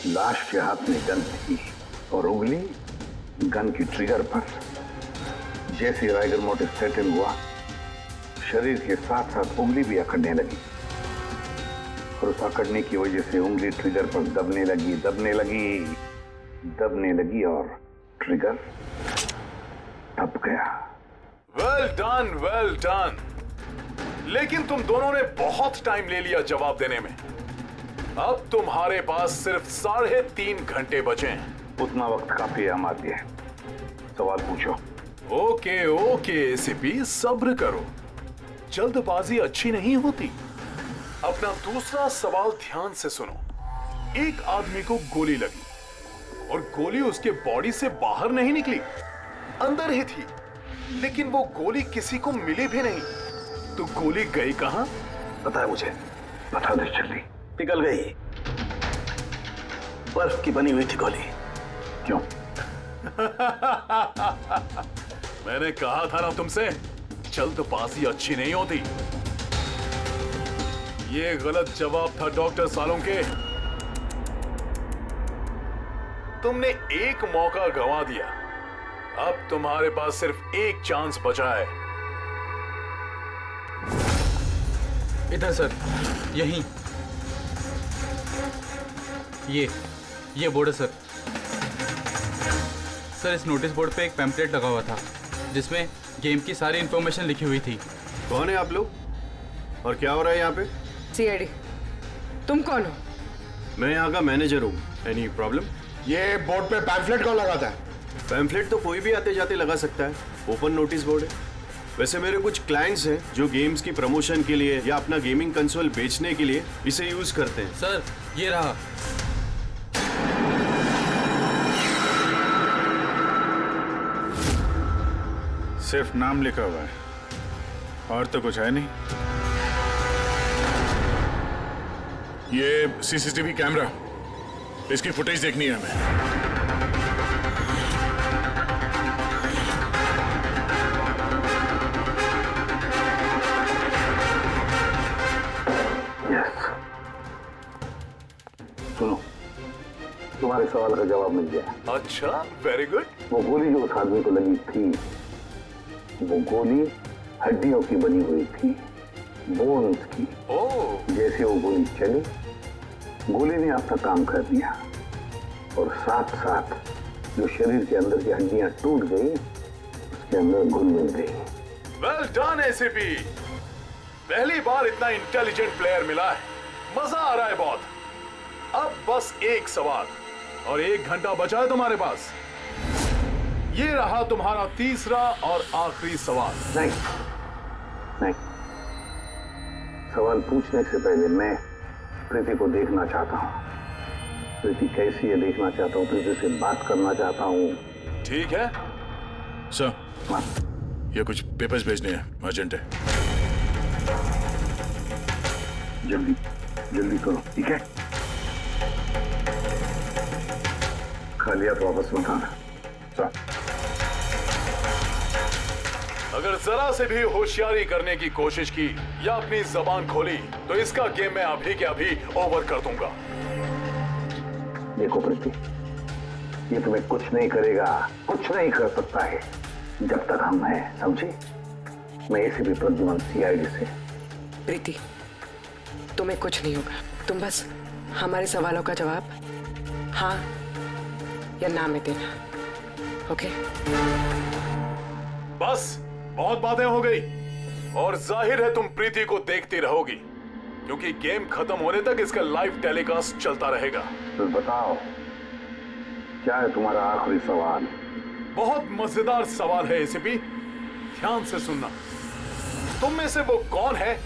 लाश के हाथ में गन थी और उंगली गन की ट्रिगर पर। जैसे राइगर मोटिव सेटल हुआ, शरीर के साथ साथ उंगली भी अकड़ने लगी और उस अकड़ने की वजह से उंगली ट्रिगर पर दबने लगी और ट्रिगर दब गया। Well done. लेकिन तुम दोनों ने बहुत टाइम ले लिया जवाब देने में। अब तुम्हारे पास सिर्फ 3.5 घंटे बचे हैं। उतना वक्त काफी है हमारे लिए। सवाल पूछो। ओके एसीपी, सब्र करो, जल्दबाजी अच्छी नहीं होती। अपना दूसरा सवाल ध्यान से सुनो। एक आदमी को गोली लगी और गोली उसके बॉडी से बाहर नहीं निकली, अंदर ही थी। लेकिन वो गोली किसी को मिली भी नहीं, तो गोली गई कहां? पता है मुझे, बता दे जल्दी। पिघल गई, बर्फ की बनी हुई थी गोली। क्यों? मैंने कहा था ना तुमसे, जल्दबाजी अच्छी नहीं होती। ये गलत जवाब था डॉक्टर सालुंके। तुमने एक मौका गंवा दिया। अब तुम्हारे पास सिर्फ एक चांस बचा है। इधर सर, यहीं। ये बोर्ड है सर। सर, इस नोटिस बोर्ड पे एक पैम्पलेट लगा हुआ था जिसमें गेम की सारी इंफॉर्मेशन लिखी हुई थी। कौन है आप लोग और क्या हो रहा है यहाँ पे? सीआईडी। तुम कौन हो? मैं यहाँ का मैनेजर हूँ। Any problem? ये बोर्ड पे पैम्फलेट कौन लगाता है? पैम्फलेट तो कोई भी आते जाते लगा सकता है, ओपन नोटिस बोर्ड है। वैसे मेरे कुछ क्लाइंट्स हैं जो गेम्स की प्रमोशन के लिए या अपना गेमिंग कंसोल बेचने के लिए इसे यूज करते हैं। सर, ये रहा। सिर्फ नाम लिखा हुआ है और तो कुछ है नहीं। ये सीसीटीवी कैमरा, इसकी फुटेज देखनी है हमें। सुनो, तुम्हारे सवाल का जवाब मिल गया। अच्छा, वेरी गुड। वो गोली जो उस आदमी को लगी थी, वो गोली हड्डियों की बनी हुई थी, बोन्स की। जैसे वो गोली चली, गोली ने अपना काम कर दिया और साथ साथ जो शरीर के अंदर की हड्डियां टूट गई, उसके अंदर घुल मिल गई। वेल डन एसीपी, पहली बार इतना इंटेलिजेंट प्लेयर मिला है। मजा आ रहा है बहुत। अब बस एक सवाल और 1 घंटा बचा है तुम्हारे पास। ये रहा तुम्हारा तीसरा और आखिरी सवाल। नहीं, सवाल पूछने से पहले मैं प्रीति को देखना चाहता हूँ। प्रीति कैसी है देखना चाहता हूँ, प्रीति से बात करना चाहता हूँ। ठीक है सर, ये कुछ पेपर्स भेजने हैं, अर्जेंट है। जल्दी करो, ठीक है? खाली हाथ वापस मत आना। अगर जरा से भी होशियारी करने की कोशिश की या अपनी जबान खोली तो इसका गेम मैं अभी के अभी ओवर कर दूंगा। देखो प्रीति, ये तुम्हें कुछ नहीं करेगा, कुछ नहीं कर सकता है जब तक हम हैं, समझे? मैं एसीपी प्रद्युमन, सीआईडी से। प्रीति, तुम्हें कुछ नहीं होगा। तुम बस हमारे सवालों का जवाब हाँ या ना में देना, ओके? बस बहुत बातें हो गई और जाहिर है तुम प्रीति को देखती रहोगी क्योंकि गेम खत्म होने तक इसका लाइव टेलीकास्ट चलता रहेगा। तो बताओ, क्या है तुम्हारा आखिरी सवाल? बहुत मजेदार सवाल है एसीपी, ध्यान से सुनना। तुम में से वो कौन है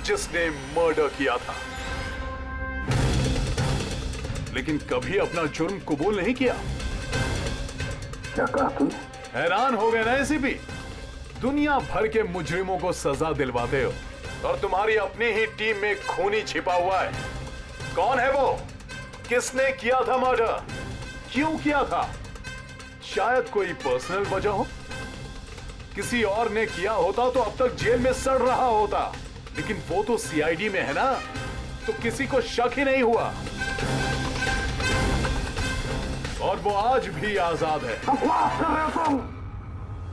जिसने मर्डर किया था लेकिन कभी अपना जुर्म कबूल नहीं किया? क्या कहा तुम? हैरान हो गए ना एसीपी? दुनिया भर के मुजरिमों को सजा दिलवाते हो और तुम्हारी अपनी ही टीम में खूनी छिपा हुआ है। कौन है वो? किसने किया था मर्डर? क्यों किया था? शायद कोई पर्सनल वजह हो। किसी और ने किया होता तो अब तक जेल में सड़ रहा होता, लेकिन वो तो सीआईडी में है ना, तो किसी को शक ही नहीं हुआ। वो आज भी आजाद है। बकवास कर रहे हो तुम,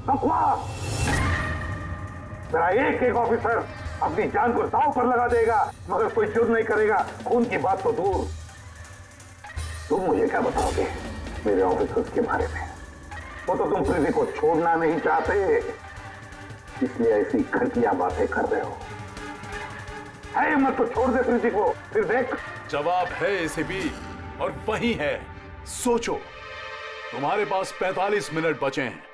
बकवास। मेरा एक एक ऑफिसर अपनी जान को दांव पर लगा देगा मगर कोई जुर्म नहीं करेगा। खून की बात तो दूर, तुम मुझे क्या बताओगे मेरे ऑफिसर्स के बारे में? वो तो तुम प्रीति को छोड़ना नहीं चाहते, इसलिए ऐसी घटिया बातें कर रहे हो। है मत तो छोड़ दे प्रीति को, फिर देख। जवाब है एसीपी और वही है। सोचो, तुम्हारे पास 45 मिनट बचे हैं।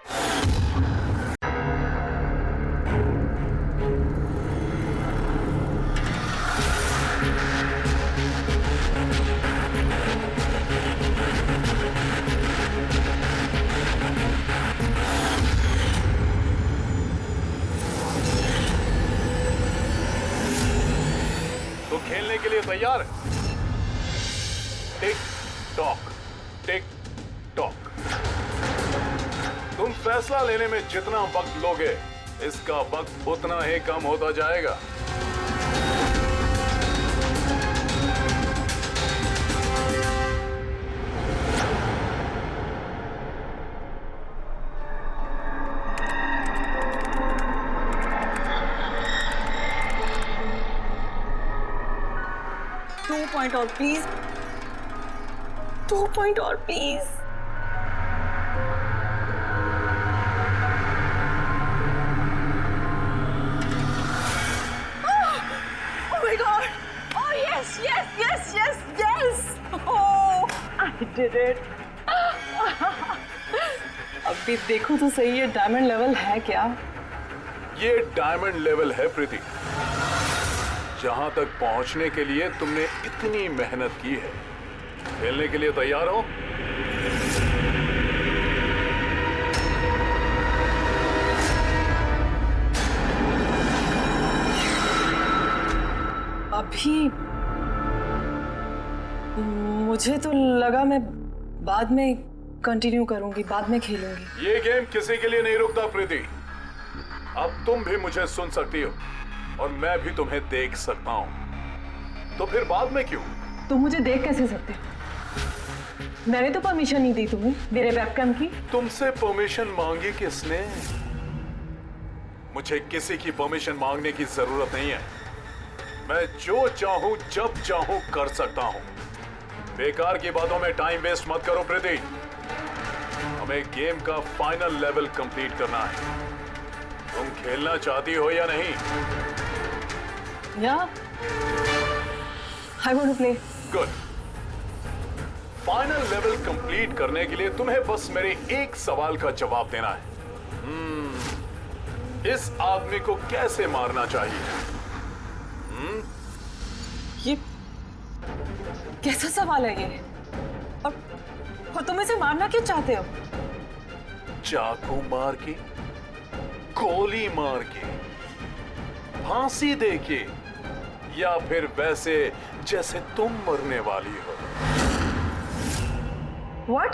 तो खेलने के लिए तैयार है? Tick tock, tick tock. तुम फैसला लेने में जितना वक्त लोगे, इसका वक्त उतना ही कम होता जाएगा। टू पॉइंट और प्लीज, 2 पॉइंट और please. Oh my God! Oh yes, yes, yes, yes, yes! Oh, I did it! अभी देखो तो सही, ये डायमंड लेवल है क्या? ये डायमंड लेवल है प्रीति, जहां तक पहुंचने के लिए तुमने इतनी मेहनत की है। खेलने के लिए तैयार हो? अभी मुझे तो लगा मैं बाद में कंटिन्यू करूंगी, बाद में खेलूंगी। ये गेम किसी के लिए नहीं रुकता प्रीति। अब तुम भी मुझे सुन सकती हो और मैं भी तुम्हें देख सकता हूं, तो फिर बाद में क्यों? तुम मुझे देख कैसे सकते? मैंने तो परमिशन नहीं दी तुम्हें मेरे वेबकैम की। तुमसे परमिशन मांगी किसने? मुझे किसी की परमिशन मांगने की जरूरत नहीं है। मैं जो चाहूं जब चाहूं कर सकता हूं। बेकार की बातों में टाइम वेस्ट मत करो प्रीति। हमें गेम का फाइनल लेवल कंप्लीट करना है। तुम खेलना चाहती हो या नहीं? Yeah, I want to play. Good. Final level complete करने के लिए तुम्हें बस मेरे एक सवाल का जवाब देना है। इस आदमी को कैसे मारना चाहिए? ये कैसा सवाल है ये? और तुम इसे मारना क्यों चाहते हो? चाकू मार के, गोली मार के, फांसी दे के, या फिर वैसे जैसे तुम मरने वाली हो? What?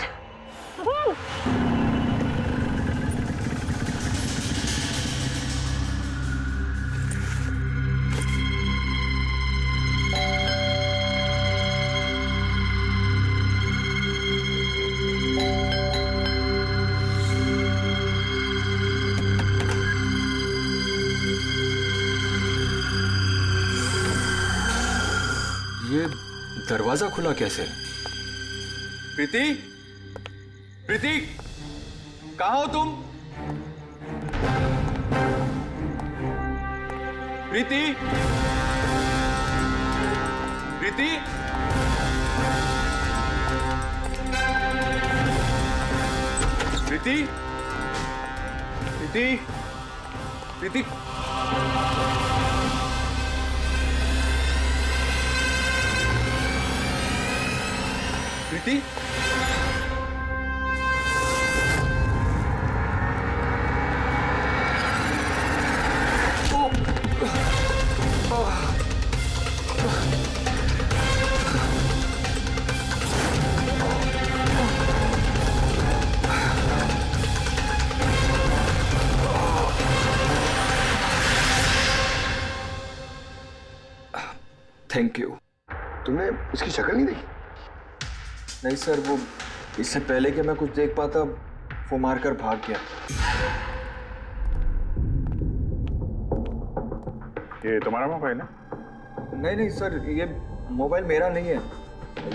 ये दरवाजा खुला कैसे? प्रीति, प्रीति, कहाँ हो तुम? प्रीति, प्रीति, प्रीति, प्रीति, प्रीति। प्रीति, थैंक यू। तुमने इसकी शक्ल नहीं देखी? नहीं सर, वो इससे पहले कि मैं कुछ देख पाता वो मारकर भाग गया। ये तुम्हारा मोबाइल है? नहीं नहीं सर, ये मोबाइल मेरा नहीं है,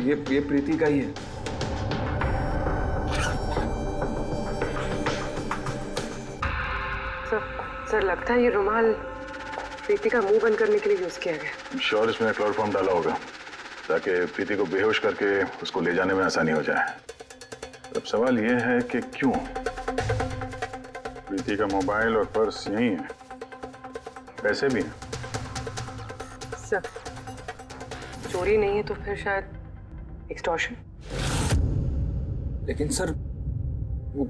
ये प्रीति का ही है। सर लगता है ये रुमाल प्रीति का मुंह बंद करने के लिए यूज किया गया। श्योर इसमें क्लोरोफॉर्म डाला होगा ताकि प्रीति को बेहोश करके उसको ले जाने में आसानी हो जाए। अब सवाल ये है कि क्यों? प्रीति का मोबाइल और पर्स यही है, पैसे भी हैं। सर चोरी नहीं है तो फिर शायद एक्सटॉर्शन। लेकिन सर वो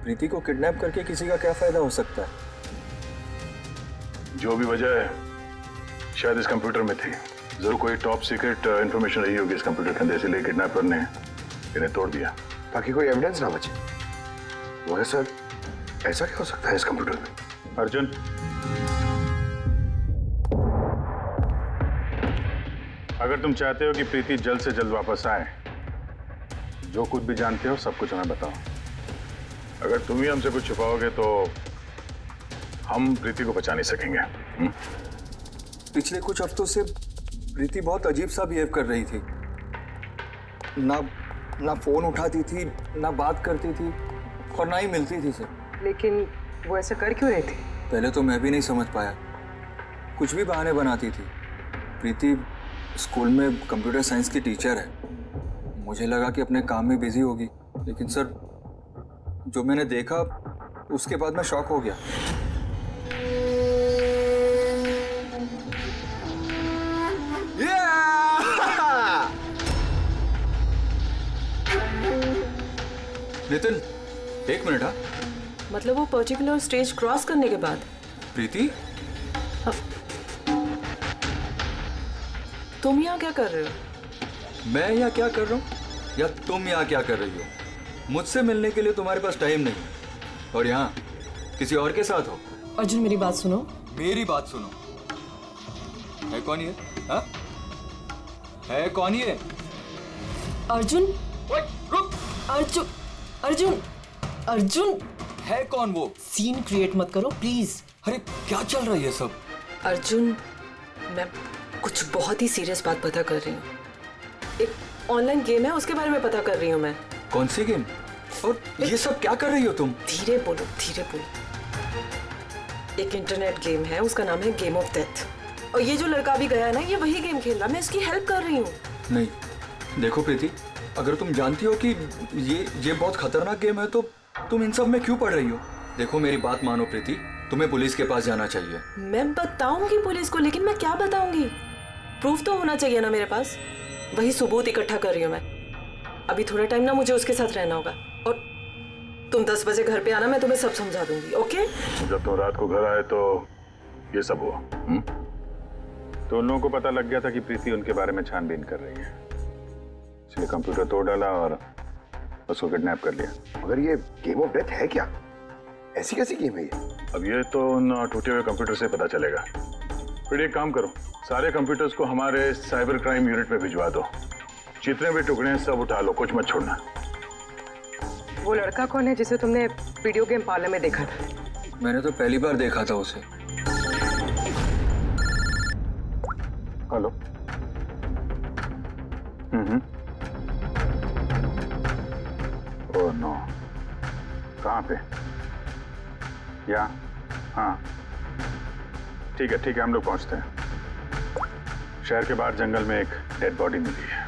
प्रीति को किडनैप करके किसी का क्या फायदा हो सकता है? जो भी वजह है शायद इस कंप्यूटर में थी। जरूर कोई टॉप सीक्रेट इंफॉर्मेशन रही होगी इस कंप्यूटर के अंदर, इसलिए किडनैपर ने इन्हें तोड़ दिया ताकि कोई एविडेंस ना बचे। वो है सर, ऐसा क्या हो सकता है इस कंप्यूटर में? अर्जुन, अगर तुम चाहते हो कि प्रीति जल्द से जल्द वापस आए, जो कुछ भी जानते हो सब कुछ हमें बताओ। अगर तुम ही हमसे कुछ छुपाओगे तो हम प्रीति को बचा नहीं सकेंगे। पिछले कुछ हफ्तों से प्रीति बहुत अजीब सा बिहेव कर रही थी। ना फोन उठाती थी, ना बात करती थी और ना ही मिलती थी सर। लेकिन वो ऐसा कर क्यों रही थी? पहले तो मैं भी नहीं समझ पाया, कुछ भी बहाने बनाती थी। प्रीति स्कूल में कंप्यूटर साइंस की टीचर है, मुझे लगा कि अपने काम में बिजी होगी, लेकिन सर जो मैंने देखा उसके बाद मैं शॉक हो गया। नितिन एक मिनट। हाँ मतलब वो पर्टिकुलर स्टेज क्रॉस करने के बाद? प्रीति तुम यहाँ क्या कर रहे हो? मैं यहाँ क्या कर रहा हूँ या तुम यहाँ क्या कर रही हो? मुझसे मिलने के लिए तुम्हारे पास टाइम नहीं और यहाँ किसी और के साथ हो। अर्जुन मेरी बात सुनो। मेरी बात सुनो। है कौन ये? हाँ है कौन ये? अर्जुन रुक। अर्जुन अर्जुन अर्जुन है कौन वो? सीन क्रिएट मत करो प्लीज। अरे क्या चल रहा है ये सब? अर्जुन मैं कुछ बहुत ही सीरियस बात पता कर रही हूँ। एक ऑनलाइन गेम है उसके बारे में पता कर रही हूँ मैं। कौन सी गेम? और ये सब क्या कर रही हो तुम? धीरे बोलो धीरे बोलो। एक इंटरनेट गेम है, उसका नाम है गेम ऑफ डेथ, और ये जो लड़का भी गया है ना, ये वही गेम खेल रहा है। मैं इसकी हेल्प कर रही हूँ। नहीं देखो प्रीति, अगर तुम जानती हो कि ये बहुत खतरनाक गेम है तो तुम इन सब में क्यों पड़ रही हो? देखो मेरी बात मानो प्रीति, तुम्हें पुलिस के पास जाना चाहिए। मैं बताऊंगी पुलिस को, लेकिन मैं क्या बताऊंगी? प्रूफ तो होना चाहिए ना मेरे पास। वही सबूत इकट्ठा कर रही हूँ मैं। अभी थोड़ा टाइम ना मुझे उसके साथ रहना होगा, और तुम 10 बजे घर पे आना, मैं तुम्हें सब समझा दूंगी। ओके? जब तुम रात को घर आए तो ये सब हुआ। तो उन लोगों को पता लग गया था कि प्रीति उनके बारे में छानबीन कर रही है, इसलिए कंप्यूटर तोड़ डाला और उसको किडनैप कर लिया। मगर ये गेम ऑफ डेथ है क्या? ऐसी कैसी गेम है ये? अब ये तो उन टूटे हुए कंप्यूटर से पता चलेगा। फिर एक काम करो, सारे कंप्यूटर्स को हमारे साइबर क्राइम यूनिट में भिजवा दो। जितने भी टुकड़े हैं सब उठा लो, कुछ मत छोड़ना। वो लड़का कौन है जिसे तुमने वीडियो गेम पार्लर में देखा था? मैंने तो पहली बार देखा था उसे। हेलो। ओह नो, कहाँ पे? या हाँ ठीक है हम लोग पहुंचते हैं। शहर के बाहर जंगल में एक डेड बॉडी मिली है।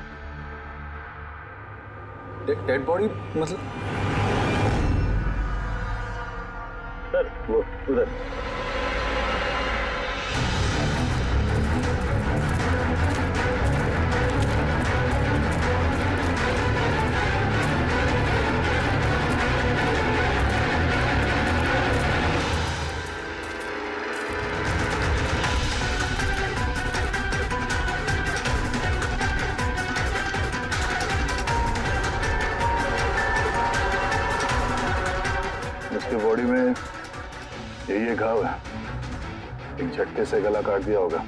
डेड बॉडी मतलब? सर वो उधर। उसकी बॉडी में ये घाव है, एक झटके से गला काट दिया होगा।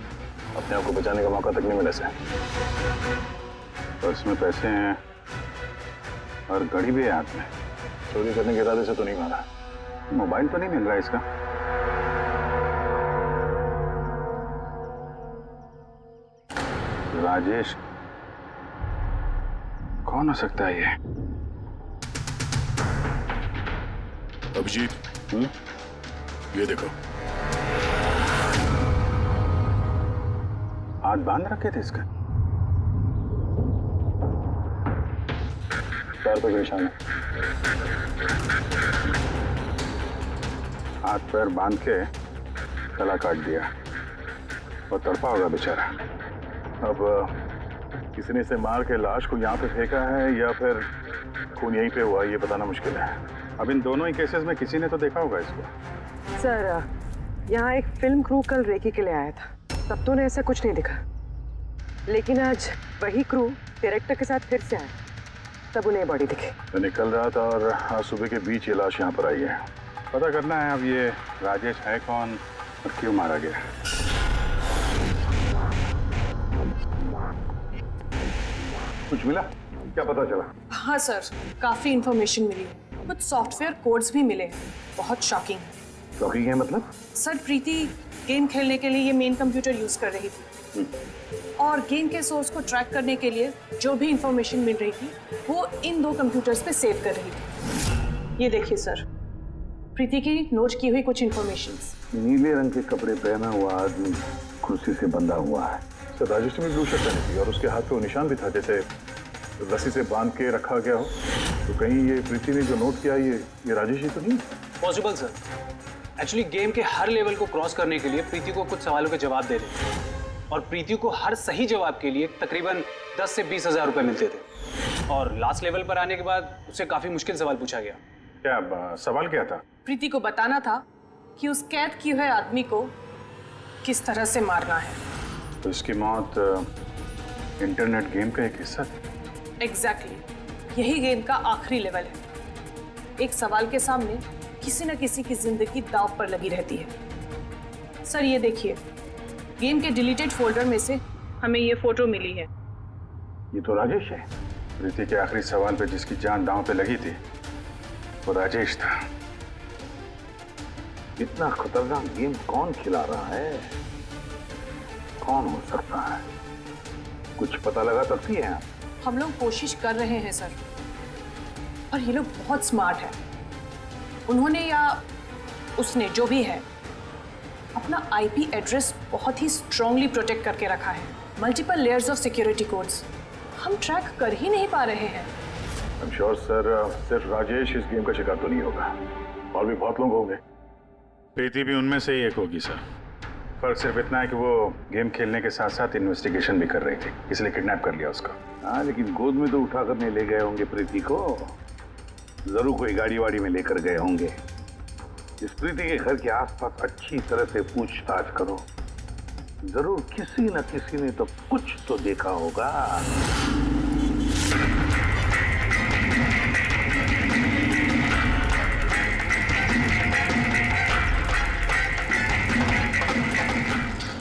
अपने आप को बचाने का मौका तक नहीं मिला से। पर्स में पैसे हैं, और घड़ी भी है हाथ में। चोरी करने के इरादे से तो नहीं मारा। मोबाइल तो नहीं मिल रहा है इसका। राजेश कौन हो सकता है ये? अभिजीत, ये देखो। हाथ बांध रखे थे इसका। पैर पे निशान है। हाथ पैर बांध के गला काट दिया और तड़पा होगा बेचारा। अब किसी ने इसे मार के लाश को यहाँ पे फेंका है या फिर खून यहीं पे हुआ, ये बताना मुश्किल है। अब इन दोनों ही केसेस में किसी ने तो देखा होगा इसको। सर, यहाँ एक फिल्म क्रू कल रेकी के लिए आया था, तब तो उन्हें ऐसा कुछ नहीं दिखा। लेकिन आज वही क्रू डायरेक्टर के साथ फिर से आया, तब उन्हें बॉडी दिखी। मैं निकल रहा था और आज सुबह के बीच ये लाश यहाँ पर आई है। पता करना है अब ये राजेश है कौन और क्यों मारा गया। कुछ मिला? क्या पता चला? हाँ सर, काफी इंफॉर्मेशन मिली है। कुछ सॉफ्टवेयर कोड्स भी मिले, बहुत शॉकिंग। शॉकिंग है मतलब? सर, प्रीति गेम खेलने के लिए ये मेन कंप्यूटर यूज कर रही थी और गेम के सोर्स को ट्रैक करने के लिए जो भी इंफॉर्मेशन मिल रही थी वो इन 2 कंप्यूटर्स पे सेव कर रही थी। ये देखिए सर, प्रीति की नोट की हुई कुछ इंफॉर्मेशंस। नीले रंग के कपड़े पहना हुआ आदमी कुर्सी से बंधा हुआ है। सर, राजेश ने भी ब्लू शर्ट पहनी थी और उसके हाथ पे वो निशान भी था जैसे रस्सी से बांध के रखा गया हो। तो कहीं ये प्रीति ने जो नोट किया ये राजेश ही तो नहीं? Possible sir. एक्चुअली गेम के हर लेवल को क्रॉस करने के लिए प्रीति को कुछ सवालों के जवाब देने और प्रीति को हर सही जवाब के लिए तकरीबन 10 से 20 हज़ार रुपए मिलते थे। और लास्ट लेवल पर आने के बाद उससे काफी मुश्किल सवाल पूछा गया। क्या सवाल क्या था? प्रीति को बताना था कि उस कैद किए हुए आदमी को किस तरह से मारना है। तो इसकी मौत इंटरनेट गेम का एक हिस्सा थी? एग्जैक्टली, यही गेम का आखिरी लेवल है। एक सवाल के सामने किसी न किसी की जिंदगी दांव पर लगी रहती है। सर, ये देखिए, गेम के डिलीटेड फोल्डर में से हमें ये फोटो मिली है। ये तो राजेश है। प्रीति के आखिरी सवाल पे जिसकी जान दांव पे लगी थी वो राजेश था। इतना खतरनाक गेम कौन खिला रहा है? कौन हो सकता है? कुछ पता लगा सकती है आप? हम लोग कोशिश कर रहे हैं सर, और ये लोग बहुत स्मार्ट है। उन्होंने या उसने जो भी है अपना आईपी एड्रेस बहुत ही स्ट्रांगली प्रोटेक्ट करके रखा है। Multiple layers of security codes हम ट्रैक कर ही नहीं पा रहे हैं। I'm sure, सर, सिर्फ राजेश इस गेम का शिकार तो नहीं होगा, और भी बहुत लोग होंगे। प्रीति भी उनमें से ही एक होगी सर। फर्क सिर्फ इतना है कि वो गेम खेलने के साथ साथ इन्वेस्टिगेशन भी कर रही थी, इसलिए किडनैप कर लिया उसको। हाँ, लेकिन गोद में तो उठा कर नहीं ले गए होंगे प्रीति को। जरूर कोई गाड़ी वाड़ी में लेकर गए होंगे। इस प्रीति के घर के आसपास अच्छी तरह से पूछताछ करो। जरूर किसी न किसी ने तो कुछ तो देखा होगा।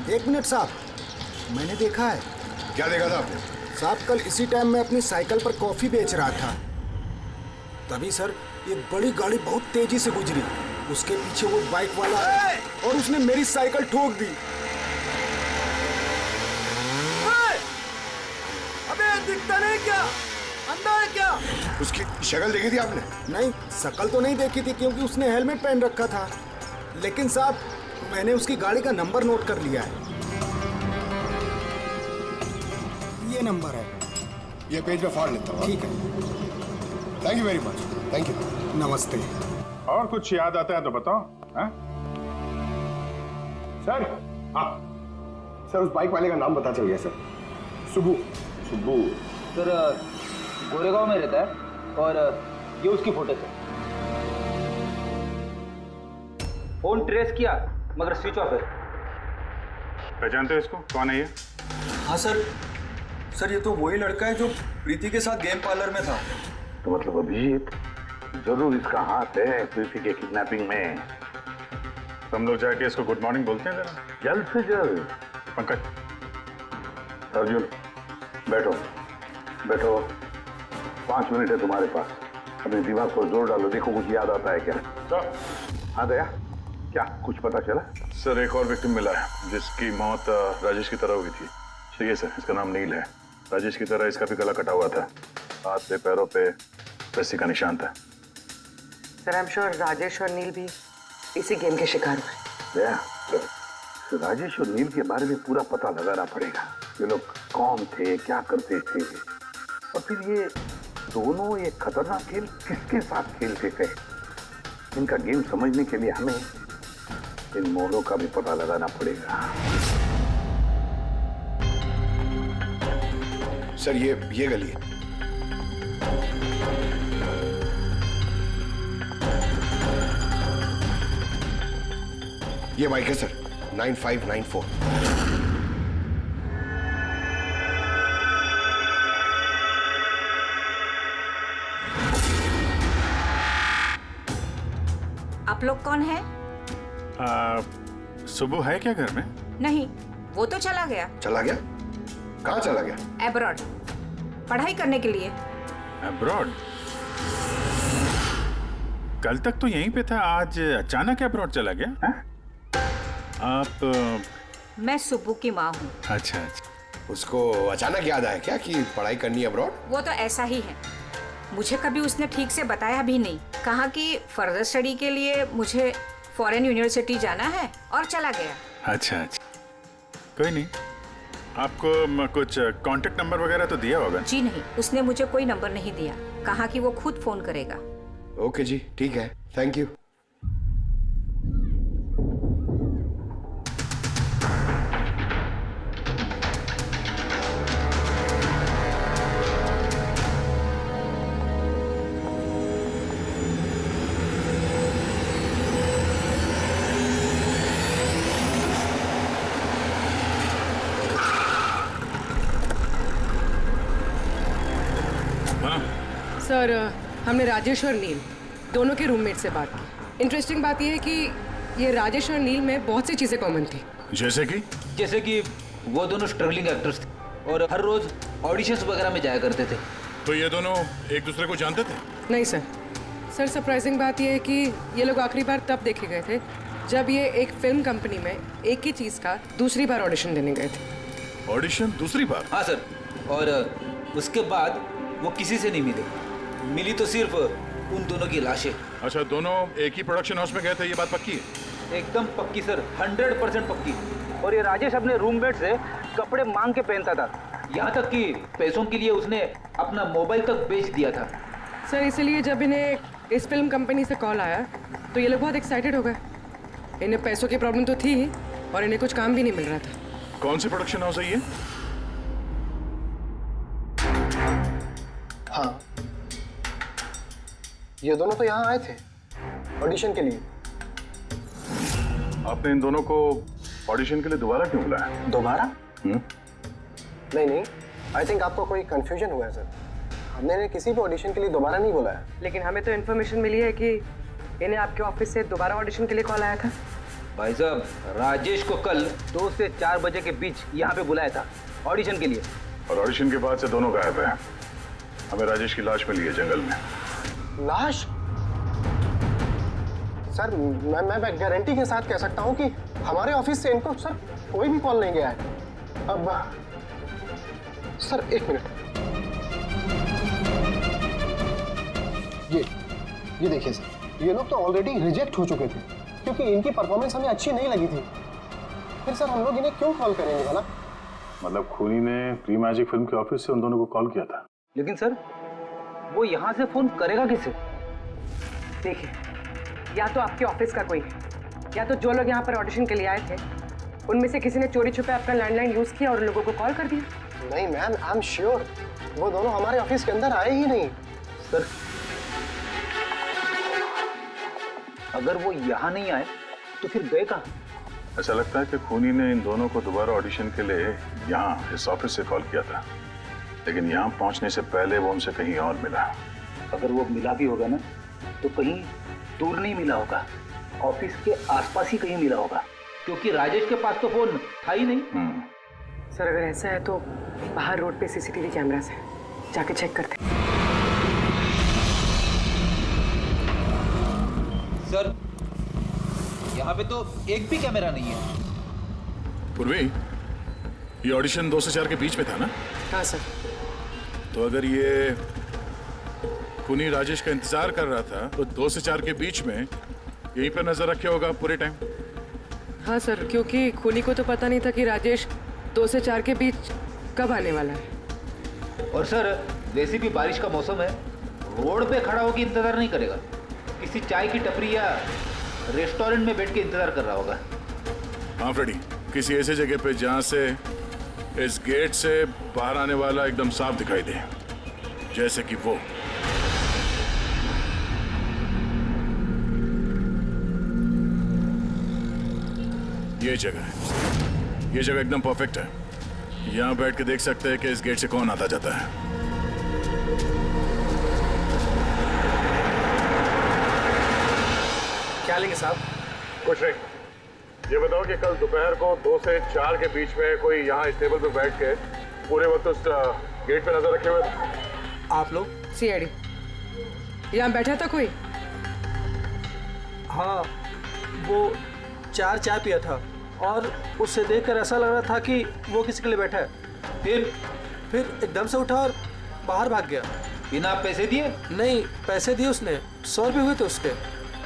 एक मिनट साहब, मैंने देखा है। क्या देखा था आपने? साहब, कल इसी टाइम मैं अपनी साइकिल पर कॉफी बेच रहा था, तभी सर एक बड़ी गाड़ी बहुत तेजी से गुजरी। उसके पीछे वो बाइक वाला है और उसने मेरी साइकिल ठोक दी। अबे दिखता नहीं क्या? अंदर है क्या? उसकी शक्ल देखी थी आपने? नहीं, शक्ल तो नहीं देखी थी क्योंकि उसने हेलमेट पहन रखा था। लेकिन साहब, मैंने उसकी गाड़ी का नंबर नोट कर लिया है। ये नंबर है। ये पेज में फाड़ लेता हूँ। ठीक है। Thank you very much. Thank you. नमस्ते। और कुछ याद आता है तो बताओ। हाँ? सर, हाँ सर, उस बाइक वाले का नाम पता चल गया सर। सुबू। सुबू सर गोरेगांव में रहता है और ये उसकी फोटो है। फोन ट्रेस किया मगर स्विच ऑफ है। पहचानते हो इसको? कौन है ये? हाँ सर, ये तो वही लड़का है जो प्रीति के साथ गेम पार्लर में था। तो मतलब अभिजीत जरूर इसका हाथ है प्रीति के किडनैपिंग में। हम लोग जाके इसको गुड मॉर्निंग बोलते हैं जरा, जल्द से जल्द। पंकज, अर्जुन, बैठो बैठो। 5 मिनट है तुम्हारे पास, अपने दिमाग पर जोर डालो, देखो कुछ याद आता है क्या। हाँ दया, क्या कुछ पता चला? सर एक और विक्टिम मिला है जिसकी मौत राजेश की तरह हुई थी। ठीक है सर, इसका नाम नील है। राजेश की तरह इसका भी गला कटा हुआ था, हाथ पे पैरों पे रस्सी का निशान था। Sir I am sure Rajesh और नील भी इसी गेम के शिकार हुए। दया, राजेश और नील के बारे में पूरा पता लगाना पड़ेगा। ये लोग कौन थे, क्या करते थे, और फिर ये दोनों ये खतरनाक खेल किसके साथ खेलते थे। इनका गेम समझने के लिए हमें इन मोड़ों का भी पता लगाना पड़ेगा। सर ये गली है। ये बाइक है सर, 9594। आप लोग कौन है? सुबह है क्या घर में? नहीं, वो तो चला गया। चला गया? कहाँ चला गया? एब्रॉड, पढ़ाई करने के लिए। एब्रॉड? कल तक तो यहीं पे था, आज अचानक एब्रॉड चला गया? है? आप मैं सुब्बू की माँ हूँ। अच्छा अच्छा। उसको अचानक याद आया क्या कि पढ़ाई करनी है अब्रॉड? वो तो ऐसा ही है, मुझे कभी उसने ठीक से बताया भी नहीं। कहा कि फर्दर स्टडी के लिए मुझे फॉरेन यूनिवर्सिटी जाना है और चला गया। अच्छा अच्छा, कोई नहीं। आपको कुछ कांटेक्ट नंबर वगैरह तो दिया होगा? जी नहीं, उसने मुझे कोई नंबर नहीं दिया, कहा कि वो खुद फोन करेगा। ओके जी, ठीक है, थैंक यू। सर हमने राजेश और नील दोनों के रूममेट से बात की। इंटरेस्टिंग बात यह है कि ये राजेश और नील में बहुत सी चीजें कॉमन थी। जैसे कि वो दोनों स्ट्रगलिंग एक्टर्स थे और हर रोज ऑडिशंस वगैरह में जाया करते थे। तो ये दोनों एक दूसरे को जानते थे? नहीं सर। सर सरप्राइजिंग बात यह है कि ये लोग आखिरी बार तब देखे गए थे जब ये एक फिल्म कंपनी में एक ही चीज का दूसरी बार ऑडिशन देने गए थे। ऑडिशन दूसरी बार? हाँ सर, और उसके बाद वो किसी से नहीं मिले, मिली तो सिर्फ उन दोनों की लाशें। अच्छा, दोनों एक ही प्रोडक्शन हाउस में गए थे, ये बात पक्की है? एकदम पक्की सर, 100% पक्की। और ये राजेश अपने रूममेट से कपड़े मांग के पहनता था, यहाँ तक कि पैसों के लिए उसने अपना मोबाइल तक बेच दिया था। सर इसलिए जब इन्हें इस फिल्म कंपनी से कॉल आया तो ये लोग बहुत एक्साइटेड हो गए। इन्हें पैसों की प्रॉब्लम तो थी ही और इन्हें कुछ काम भी नहीं मिल रहा था। कौन सी प्रोडक्शन हाउस है ये? हाँ, ये दोनों तो यहाँ आए थे ऑडिशन के लिए। आपने इन दोनों को ऑडिशन के लिए दोबारा क्यों बुलाया? दोबारा? नहीं, आई थिंक आपको कोई कंफ्यूजन हुआ है सर। हमने इन्हें किसी भी ऑडिशन के लिए दोबारा नहीं बुलाया। लेकिन हमें तो इन्फॉर्मेशन मिली है कि इन्हें आपके ऑफिस से दोबारा ऑडिशन के लिए कॉल आया था। भाई साहब, राजेश को कल 2 से 4 बजे के बीच यहाँ पे बुलाया था ऑडिशन के लिए। और ऑडिशन के बाद से दोनों गायब हैं। हमें राजेश की लाश मिली है जंगल में। लाश? सर मैं गारंटी के साथ कह सकता हूँ कि हमारे ऑफिस से इनको सर कोई भी कॉल नहीं गया है। अब सर एक मिनट, ये देखिए सर, ये लोग तो ऑलरेडी रिजेक्ट हो चुके थे क्योंकि इनकी परफॉर्मेंस हमें अच्छी नहीं लगी थी। फिर सर हम लोग इन्हें क्यों कॉल करेंगे भला? मतलब खूनी ने प्री मैजिक फिल्म के ऑफिस से उन दोनों को कॉल किया था। लेकिन सर वो यहाँ से फोन करेगा किसे? देखिए, या तो आपके ऑफिस का कोई है, या तो जो लोग यहाँ पर ऑडिशन के लिए आए थे उनमें से किसी ने चोरी छुपे अपना लैंडलाइन यूज किया और लोगों को कॉल कर दिया। नहीं मैम, आई एम श्योर वो दोनों हमारे ऑफिस के अंदर आए ही नहीं। सर अगर वो यहाँ नहीं आए तो फिर गए कहाँ? ऐसा लगता है कि खूनी ने इन दोनों को दोबारा ऑडिशन के लिए यहाँ इस ऑफिस से कॉल किया था, लेकिन यहाँ पहुँचने से पहले वो उनसे कहीं और मिला। अगर वो मिला भी होगा ना तो कहीं दूर नहीं मिला होगा, ऑफिस के आसपास ही कहीं मिला होगा, क्योंकि राजेश के पास तो फोन था ही नहीं। सर अगर ऐसा है तो बाहर रोड पे सीसीटीवी कैमरास है, जाके चेक करते हैं। पे तो एक भी कैमरा नहीं है। पूर्वी, ये ऑडिशन 2 से 4 के बीच में था ना? हाँ सर। तो अगर ये खूनी राजेश का इंतजार कर रहा था तो 2 से 4 के बीच में यहीं पर नजर रखे होगा पूरे टाइम। हाँ सर, क्योंकि खूनी को तो पता नहीं था कि राजेश 2 से 4 के बीच कब आने वाला है। और सर वैसे भी बारिश का मौसम है, रोड पे खड़ा होकर इंतजार नहीं करेगा, किसी चाय की टपरी या रेस्टोरेंट में बैठ के इंतजार कर रहा होगा। हाँ फ्रेडी, किसी ऐसे जगह पे जहाँ से इस गेट से बाहर आने वाला एकदम साफ दिखाई दे, जैसे कि वो। ये जगह है, ये जगह एकदम परफेक्ट है। यहाँ बैठ के देख सकते हैं कि इस गेट से कौन आता जाता है। क्या लेंगे साहब? कुछ नहीं, ये बताओ कि कल दोपहर को 2 से 4 के बीच में कोई यहाँ इस टेबल पे बैठ के पूरे वक्त उस गेट पे नजर रखे हुए थे? आप लोग? सीआईडी। यहाँ बैठा था कोई? हाँ, वो 4 चाय पिया था और उससे देखकर ऐसा लग रहा था कि वो किसी के लिए बैठा है। फिर एकदम से उठा और बाहर भाग गया। बिना पैसे दिए? नहीं, पैसे दिए उसने, 100 रुपये हुए थे उसके,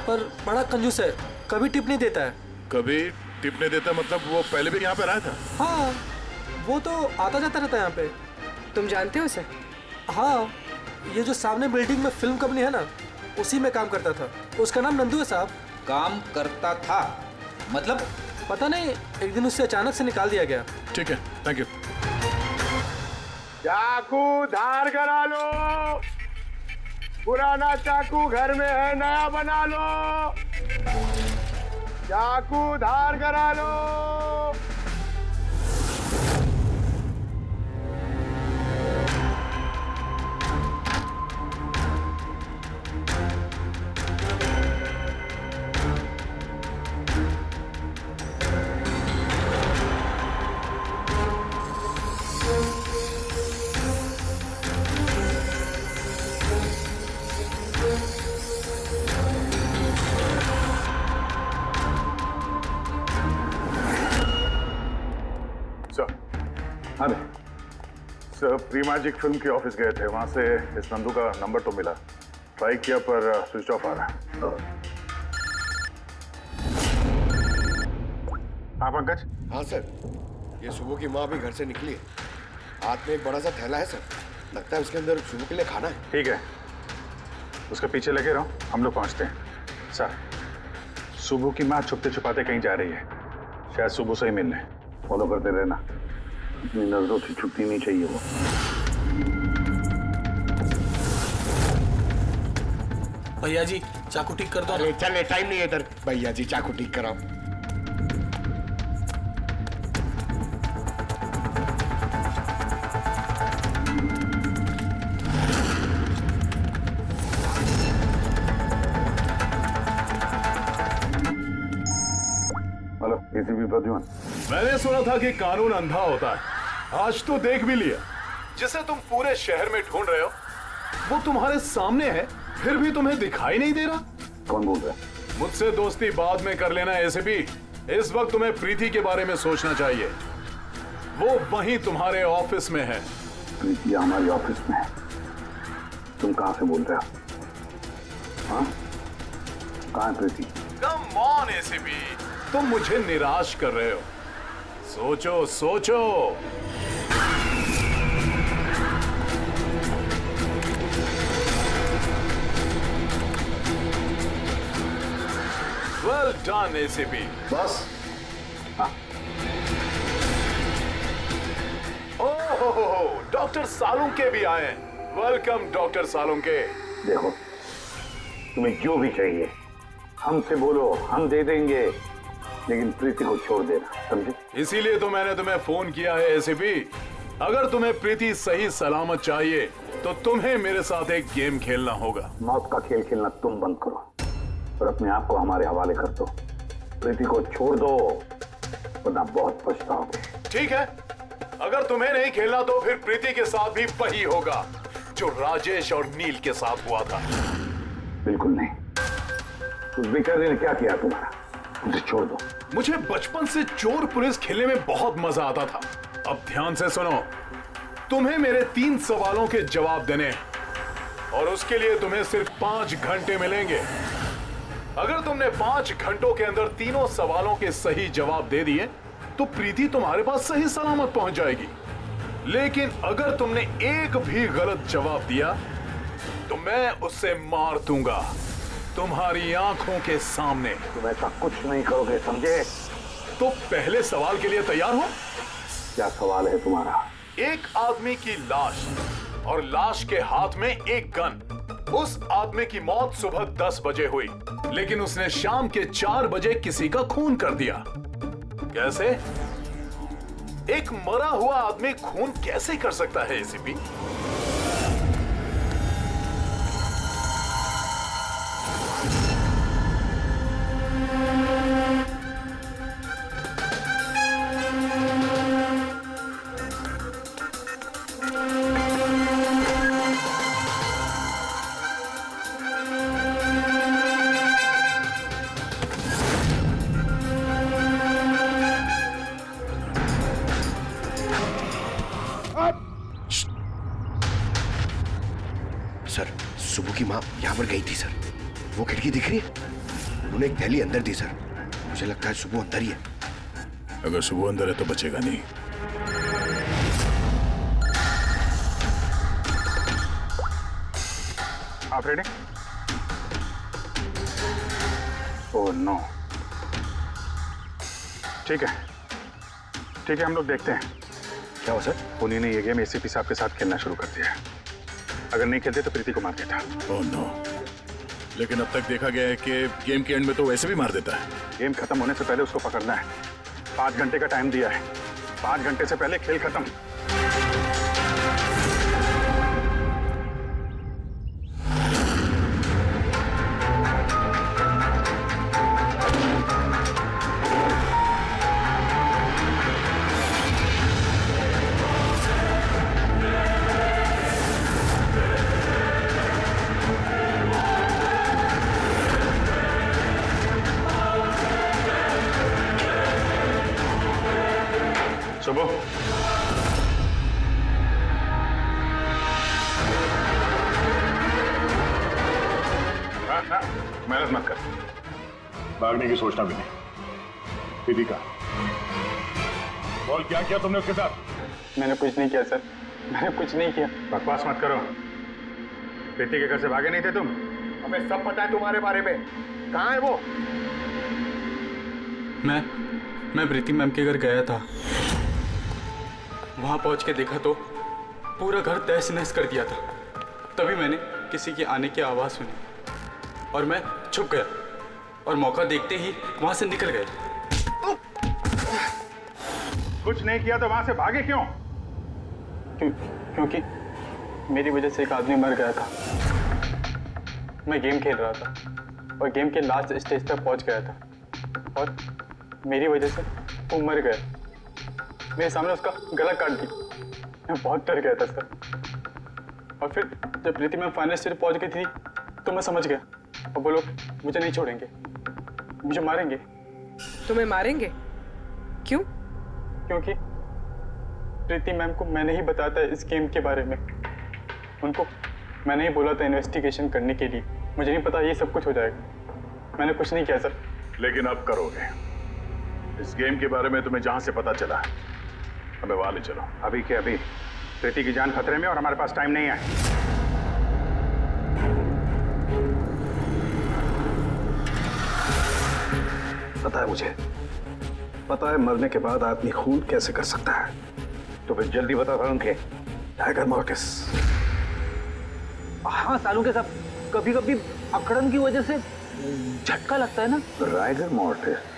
पर बड़ा कंजूस है, कभी टिप नहीं देता है। कभी टिप नहीं देता मतलब वो पहले भी यहाँ पे रहा था? हाँ, वो तो आता जाता रहता है यहाँ पे। तुम जानते हो उसे? हाँ, ये जो सामने बिल्डिंग में फिल्म कंपनी है ना, उसी में काम करता था। उसका नाम नंदू है साहब। काम करता था मतलब? पता नहीं, एक दिन उससे अचानक से निकाल दिया गया। ठीक है, थैंक यू। चाकू धार करा लो, पुराना चाकू घर में है, नया बना लो। चाकू धार करा लो। अरे सर, प्री मैजिक फिल्म के ऑफिस गए थे, वहां से इस नंदू का नंबर तो मिला, ट्राई किया पर स्विच ऑफ आ रहा है। हाँ पंकज। हाँ सर, ये सुबह की माँ भी घर से निकली है, हाथ में एक बड़ा सा थैला है सर, लगता है उसके अंदर सुबह के लिए खाना है। ठीक है, उसके पीछे लगे रहो, हम लोग पहुंचते हैं। सर, सुबह की माँ छुपते छुपाते कहीं जा रही है, शायद सुबह से ही मिलने। फॉलो करते रहना, अपनी नजरों से छुट्टी नहीं चाहिए वो। भैया जी चाकू ठीक कर दो। अरे चल, टाइम नहीं है इधर। भैया जी चाकू ठीक कराओ। Hello, ACP Pradyuman. मैंने सुना था कि कानून अंधा होता है, आज तो देख भी लिया। जिसे तुम पूरे शहर में ढूंढ रहे हो वो तुम्हारे सामने है, फिर भी तुम्हें दिखाई नहीं दे रहा। कौन बोल रहा है? मुझसे दोस्ती बाद में कर लेना एसीपी, इस वक्त तुम्हें प्रीति के बारे में सोचना चाहिए। वो वहीं तुम्हारे ऑफिस में है। प्रीति हमारे ऑफिस में है? तुम कहां से बोल रहे हो? हाँ, कहां है प्रीति? कम ऑन एसीपी, तुम मुझे निराश कर रहे हो। सोचो सोचो। Well done ACP. बस ओह, डॉक्टर सालुंके भी आए हैं। Welcome doctor Salunke. देखो, तुम्हें जो भी चाहिए हमसे बोलो, हम दे देंगे, लेकिन प्रीति को छोड़ देना, समझे? इसीलिए तो मैंने तुम्हें फोन किया है एसीपी। अगर तुम्हें प्रीति सही सलामत चाहिए तो तुम्हें मेरे साथ एक गेम खेलना होगा। मौत का खेल खेलना तुम बंद करो और अपने आप को हमारे हवाले कर दो। प्रीति को छोड़ दो, वरना बहुत पछताओगे। ठीक है, अगर तुम्हें नहीं खेलना तो फिर प्रीति के साथ भी वही होगा जो राजेश और नील के साथ हुआ था। बिल्कुल नहीं। उस बेचारे ने क्या किया तुम्हारा? मुझे छोड़ दो। मुझे बचपन से चोर पुलिस खेलने में बहुत मजा आता था। अब ध्यान से सुनो, तुम्हें मेरे 3 सवालों के जवाब देने हैं और उसके लिए तुम्हें सिर्फ 5 घंटे मिलेंगे। अगर तुमने 5 घंटों के अंदर तीनों सवालों के सही जवाब दे दिए तो प्रीति तुम्हारे पास सही सलामत पहुंच जाएगी। लेकिन अगर तुमने एक भी गलत जवाब दिया तो मैं उसे मार दूंगा तुम्हारी आंखों के सामने। तुम ऐसा कुछ नहीं करोगे, समझे? तो पहले सवाल के लिए तैयार हो? क्या सवाल है तुम्हारा? एक आदमी की लाश और लाश के हाथ में एक गन। उस आदमी की मौत सुबह 10 बजे हुई, लेकिन उसने शाम के 4 बजे किसी का खून कर दिया। कैसे? एक मरा हुआ आदमी खून कैसे कर सकता है एसीपी? सर, सुबह की माँ यहाँ पर गई थी सर। वो खिड़की दिख रही है? उन्होंने एक थैली अंदर दी सर। मुझे लगता है सुबह अंदर ही है। अगर सुबह अंदर है तो बचेगा नहीं। आप रेडी? Oh no. ठीक है, ठीक है, हम लोग देखते हैं। क्या हो सर? उन्हीं ने ये गेम एसीपी साहब के साथ खेलना शुरू कर दिया है। अगर नहीं खेलते तो प्रीति को मार देता। Oh no. लेकिन अब तक देखा गया है कि गेम के एंड में तो वैसे भी मार देता है। गेम खत्म होने से पहले उसको पकड़ना है। 5 घंटे का टाइम दिया है। 5 घंटे से पहले खेल खत्म। सुबह मेहनत मत कर। भागने की सोचना भी नहीं। दीदी का बोल, क्या किया तुमने उसके साथ? मैंने कुछ नहीं किया सर, मैंने कुछ नहीं किया। बकवास मत करो। प्रीति के घर से भागे नहीं थे तुम? हमें सब पता है तुम्हारे बारे में। कहाँ है वो? मैं प्रीति मैम के घर गया था। वहां पहुंच के देखा तो पूरा घर तहस नहस कर दिया था। तभी मैंने किसी के आने की आवाज सुनी और मैं छुप गया और मौका देखते ही वहां से निकल गया। कुछ नहीं किया तो वहां से भागे क्यों? क्योंकि मेरी वजह से एक आदमी मर गया था। मैं गेम खेल रहा था और गेम के लास्ट स्टेज तक पहुंच गया था और मेरी वजह से वो मर गया। मेरे सामने उसका गला काट दी। मैं बहुत डर गया था सर। और फिर जब प्रीति मैम फाइनल स्टेज पहुंच गई थी तो मैं समझ गया और वो लोग मुझे नहीं छोड़ेंगे, मुझे मारेंगे। तुम्हें मारेंगे? क्यों? क्योंकि प्रीति मैम को मैंने ही बताया था इस गेम के बारे में। उनको मैंने ही बोला था इन्वेस्टिगेशन करने के लिए। मुझे नहीं पता ये सब कुछ हो जाएगा। मैंने कुछ नहीं किया सर। लेकिन अब करोगे। इस गेम के बारे में तुम्हें जहां से पता चला हमें वहां ले चलो। अभी के अभी प्रीति की जान खतरे में और हमारे पास टाइम नहीं है। पता है मुझे, पता है मरने के बाद आदमी खून कैसे कर सकता है। तो फिर जल्दी बता था उनके टाइगर मॉर्टिस। हाँ सालू के साथ कभी कभी अकड़न की वजह से झटका लगता है ना। Tiger mortis?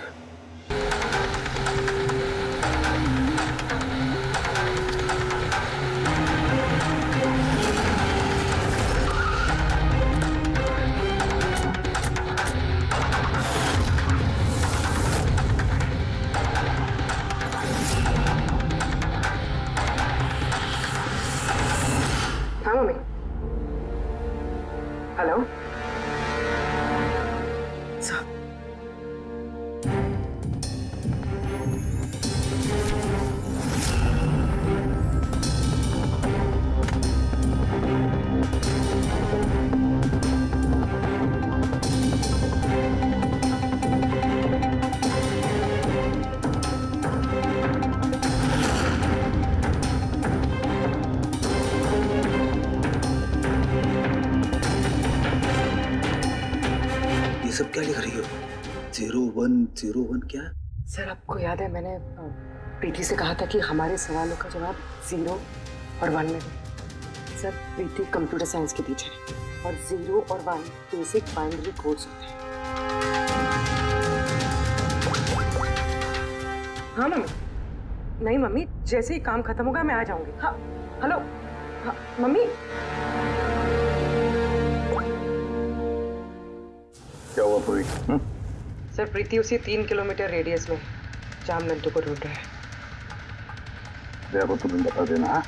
हाँ मम्मी। हेलो। सब क्या लिख रही हो? 0101 क्या? सर आपको याद है मैंने प्रीति से कहा था कि हमारे सवालों का जवाब 0 और 1 में दे। सर प्रीति कंप्यूटर साइंस की टीचर है और 0 और 1 बेसिक बाइनरी कोड्स होते हैं। हाँ मम्मी। नहीं मम्मी, जैसे ही काम खत्म होगा मैं आ जाऊंगी। हाँ हेलो। हाँ मम्मी। क्या हुआ पूरी? सर प्रीति उसी 3 किलोमीटर रेडियस में जाम नंदू को ढूंढ रहा है। देखो तुम्हें बता देना। हाँ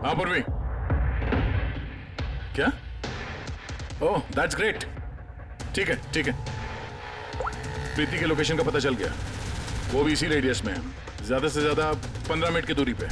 हाँ पूर्वी, क्या? Oh that's great. ठीक है ठीक है, प्रीति के लोकेशन का पता चल गया, वो भी इसी रेडियस में है, ज्यादा से ज्यादा 15 मिनट की दूरी पे।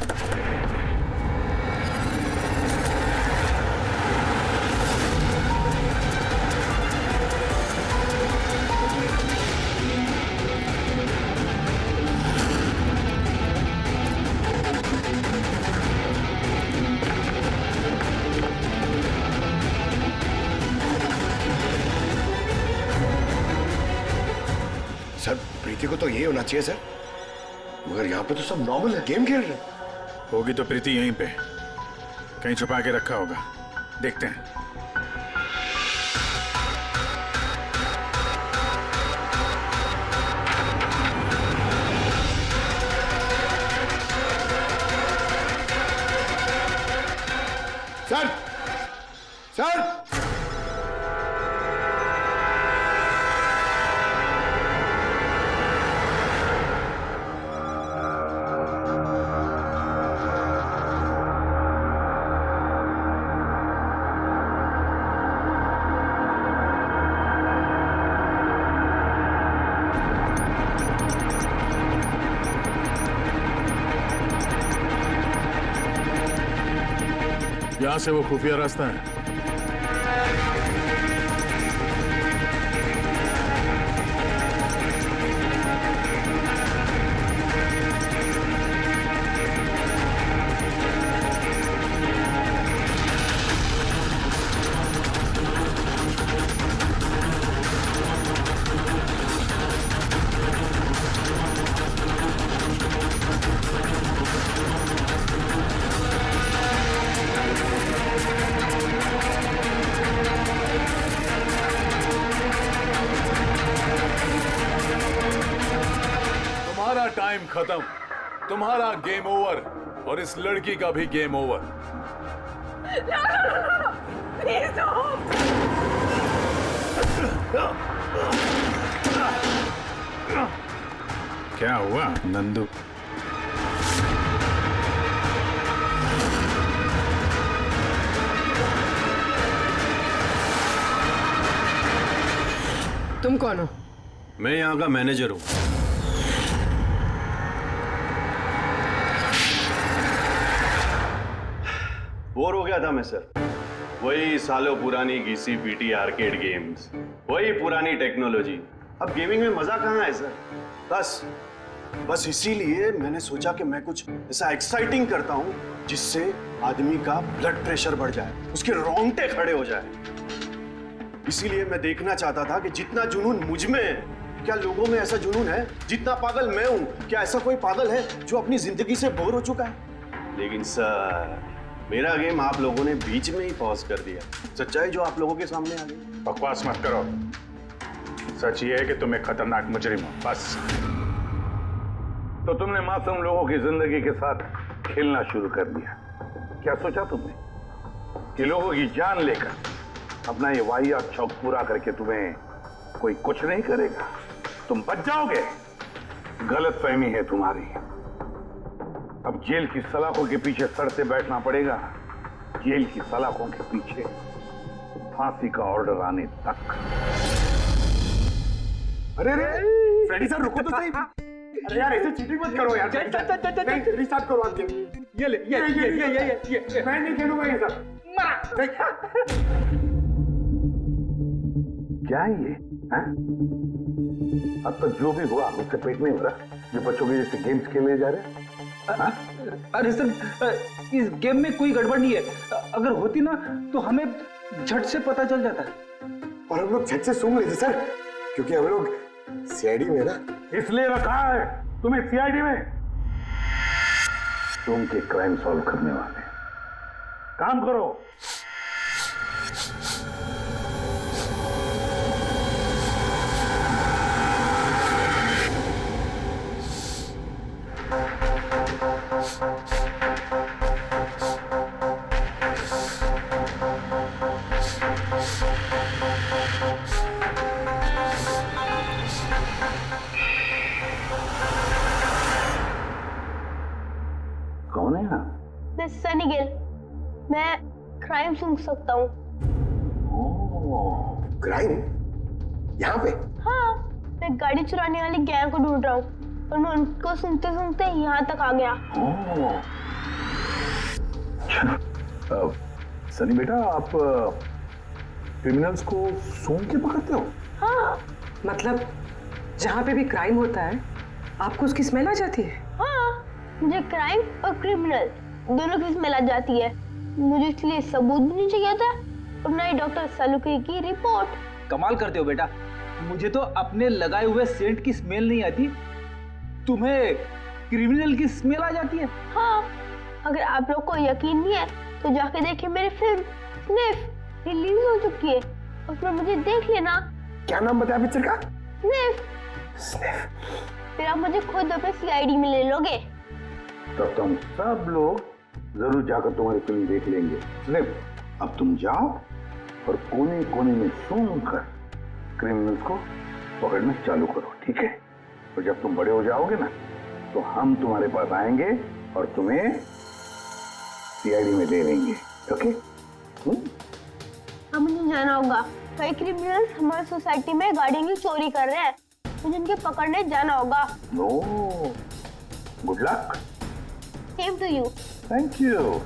सर प्रीति को तो यही होना चाहिए सर, मगर यहाँ पे तो सब नॉर्मल है, गेम खेल रहे। होगी तो प्रीति यहीं पे कहीं छुपा के रखा होगा, देखते हैं। सर सर यहां से वो खुफिया रास्ता है। टाइम खत्म, तुम्हारा गेम ओवर और इस लड़की का भी गेम ओवर। प्लीज क्या हुआ नंदू? तुम कौन हो? मैं यहाँ का मैनेजर हूँ। बोर हो गया था मैं सर, वही सालों पुरानी घिसी पीटी आर्केड गेम्स, वही पुरानी टेक्नोलॉजी। अब गेमिंग में मजा कहाँ है सर? बस इसीलिए मैंने सोचा कि मैं कुछ ऐसा एक्साइटिंग करता हूँ जिससे आदमी का ब्लड प्रेशर बढ़ जाए, उसके रोंगटे खड़े हो जाए। इसीलिए मैं देखना चाहता था कि जितना जुनून मुझ में है, क्या लोगों में ऐसा जुनून है? जितना पागल मैं हूँ, क्या ऐसा कोई पागल है जो अपनी जिंदगी से बोर हो चुका है? लेकिन सर मेरा गेम आप लोगों ने बीच में ही पॉज कर दिया। सच्चाई जो आप लोगों के सामने आ गई। बकवास मत करो, सच ये है कि तुम एक खतरनाक मुजरिम हो, बस। तो तुमने मासूम लोगों की जिंदगी के साथ खेलना शुरू कर दिया। क्या सोचा तुमने कि लोगों की जान लेकर अपना ये वाहियात शौक पूरा करके तुम्हें कोई कुछ नहीं करेगा, तुम बच जाओगे? गलतफहमी है तुम्हारी। अब जेल की सलाखों के पीछे सड़ते बैठना पड़ेगा, जेल की सलाखों के पीछे फांसी का ऑर्डर आने तक। अरे फ्रेडी सर रुको तो सही। अरे यार ऐसे चीटिंग मत करो यार। रिस्टार्ट करो आप। ये ले ये मैं नहीं खेलूंगा ये सब। क्या है ये? अब तक जो भी हुआ उससे पेट नहीं भरा जो बच्चों के जैसे गेम्स खेलने जा रहे हैं। अरे सर, इस गेम में कोई गड़बड़ नहीं है। अगर होती ना तो हमें झट से पता चल जाता। और हम लोग झट से सूंघ लेते सर, क्योंकि हम लोग सीआईडी में ना। इसलिए रखा है तुम्हें सीआईडी में। तुम के क्राइम सॉल्व करने वाले काम करो। कौन है आप? मैं सनी गिल, मैं क्राइम सूंघ सकता हूँ। क्राइम? यहाँ पे? हाँ, मैं गाड़ी चुराने वाली गैंग को ढूंढ रहा हूँ और मैं उनको सुनते सुनते यहाँ तक आ गया। सनी बेटा, आप क्रिमिनल्स को सूंघ के पकड़ते हो? हाँ। मतलब जहाँ पे भी क्राइम होता है आपको उसकी स्मेल आ जाती है? हाँ, मुझे क्राइम और क्रिमिनल दोनों की स्मेल आ जाती है। मुझे इसलिए सबूत भी नहीं चाहिए था और ना ही डॉक्टर सालुके की रिपोर्ट। कमाल करते हो बेटा, मुझे तो अपने लगाए हुए सेंट की स्मेल नहीं आती, तुम्हें क्रिमिनल की स्मेल आ जाती है। हाँ, अगर आप लोग को यकीन नहीं है तो जाके देखिए मेरी फिल्म स्निफ रिलीज हो चुकी है, उसमें मुझे देख लेना। क्या नाम बताया पिक्चर का? स्निफ। स्निफ। फिर आप मुझे खुद अपने सीआईडी में ले लोगे। तब तुम सब लोग जरूर जाकर तुम्हारी फिल्म देख लेंगे। स्निफ, अब तुम जाओ और कोने कोने में सूंघ कर क्रिमिनल्स को पकड़ना चालू करो, ठीक है? और जब तुम बड़े हो जाओगे ना तो हम तुम्हारे पास आएंगे और तुम्हें सीआईडी में ले लेंगे, ओके? अब मुझे जाना होगा, कई क्रिमिनल्स हमारी सोसाइटी में गाड़ियों की चोरी कर रहे हैं, मुझे इनके पकड़ने जाना होगा। No, good luck. Same to you. Thank you.